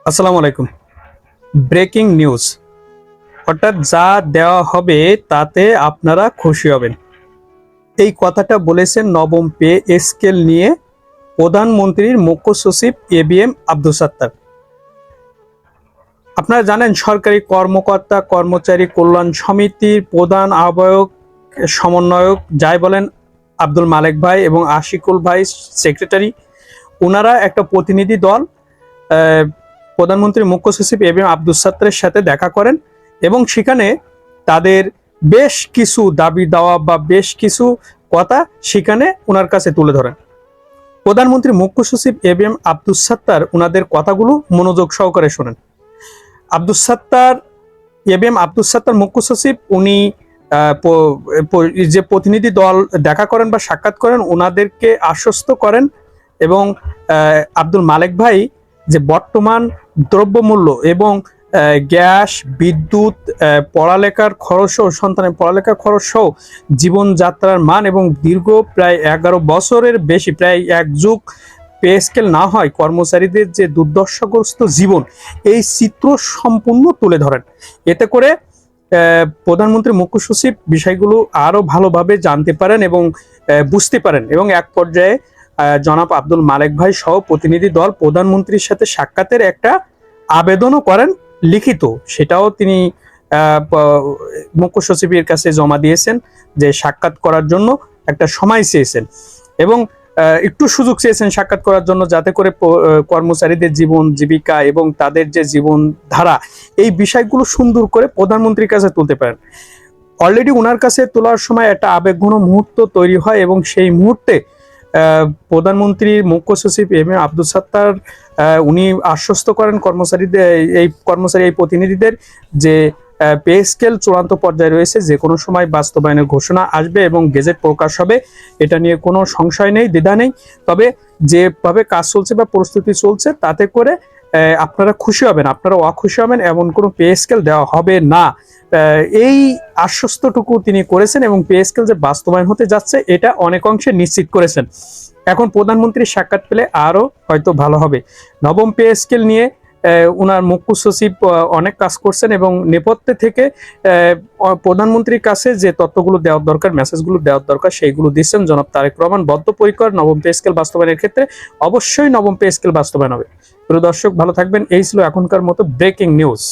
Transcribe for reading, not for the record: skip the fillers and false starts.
আসসালামু আলাইকুম। Breaking news, অর্থাৎ যা দেওয়া হবে তাতে আপনারা খুশি হবেন, এই কথাটা বলেছেন নবম পে স্কেল নিয়ে প্রধানমন্ত্রীর মুখ্য সচিব এবিএম আব্দুল সাত্তার। আপনারা জানেন সরকারি কর্মকর্তা কর্মচারী কল্যাণ সমিতির প্রধান আহ্বায়ক সমন্বয়ক যাই বলেন আব্দুল মালেক ভাই এবং আশিকুল ভাই সেক্রেটারি, ওনারা একটা প্রতিনিধি দল প্রধানমন্ত্রীর মুখ্য সচিব এবিএম আব্দুল সাত্তারের সাথে দেখা করেন এবং সেখানে তাদের বেশ কিছু দাবি দাওয়া বা বেশ কিছু কথা সেখানে ওনার কাছে তুলে ধরেন। প্রধানমন্ত্রী মুখ্য সচিব এবিএম আব্দুল সাত্তার ওনাদের কথাগুলো মনোযোগ সহকারে শোনেন। আব্দুল সাত্তার এবিএম আব্দুল সাত্তার মুখ্য সচিব উনি যে প্রতিনিধি দল দেখা করেন বা সাক্ষাৎ করেন ওনাদেরকে আশ্বস্ত করেন এবং আব্দুল মালেক ভাই যে বর্তমান দ্রব্যমূল্য এবং গ্যাস বিদ্যুৎ পড়ালেখার খরচ সহ সন্তানের পড়ালেখার খরচ সহ জীবনযাত্রার মান এবং দীর্ঘ প্রায় 11 বছরের বেশি প্রায় এক যুগ পে স্কেল না হয় কর্মচারীদের যে দুর্দশাগ্রস্ত জীবন, এই চিত্র সম্পূর্ণ তুলে ধরেন। এতে করে প্রধানমন্ত্রী মুখ্য সচিব বিষয়গুলো আরো ভালোভাবে জানতে পারেন এবং বুঝতে পারেন এবং এক পর্যায়ে জনাব আব্দুল মালেক ভাই সহ প্রতিনিধি দল প্রধানমন্ত্রীর সাথে সাক্ষাতের একটা আবেদনও করেন লিখিত, সেটাও তিনি মুখ্য সচিবের কাছে জমা দিয়েছেন যে সাক্ষাৎ করার জন্য একটা সময় চেয়েছেন এবং একটু সুযোগ চেয়েছেন সাক্ষাৎ করার জন্য, যাতে করে কর্মচারীদের জীবন জীবিকা এবং তাদের যে জীবন ধারা এই বিষয়গুলো সুন্দর করে প্রধানমন্ত্রীর কাছে তুলতে পারেন। অলরেডি ওনার কাছে তোলার সময় একটা আবেগঘন মুহূর্ত তৈরি হয় এবং সেই মুহূর্তে প্রধানমন্ত্রীর মুখ্য সচিব এম এ আব্দুল সাত্তার উনি আশ্বস্ত করেন এই প্রতিনিধিদের যে পে স্কেল চূড়ান্ত পর্যায়ে রয়েছে, যে কোনো সময় বাস্তবায়নের ঘোষণা আসবে এবং গেজেট প্রকাশ হবে, এটা নিয়ে কোনো সংশয় নেই, দ্বিধা নেই। তবে যেভাবে কাজ চলছে বা প্রস্তুতি চলছে তাতে করে আপনারা খুশি হবেন, আপনারা অখুশি হবেন এমন কোনো পে স্কেল দেওয়া হবে না, এই আশ্বস্তটুকু তিনি করেছেন এবং পে স্কেল যে বাস্তবায়ন হতে যাচ্ছে এটা অনেক অংশে নিশ্চিত করেছেন। এখন প্রধানমন্ত্রীর সাক্ষাৎ পেলে আরো হয়তো ভালো হবে। নবম পে স্কেল নিয়ে ওনার মুখ্য সচিব অনেক কাজ করছেন এবং নেপথ্যে থেকে প্রধানমন্ত্রীর কাছে যে তথ্যগুলো দেওয়ার দরকার, মেসেজগুলো দেওয়ার দরকার সেইগুলো দিচ্ছেন। জনাব তারেক রহমান বদ্ধপরিকর নবম পে স্কেল বাস্তবায়নের ক্ষেত্রে, অবশ্যই নবম পে স্কেল বাস্তবায়ন হবে। প্রিয় দর্শক ভালো থাকবেন, এই ছিল এখনকার মতো ব্রেকিং নিউজ।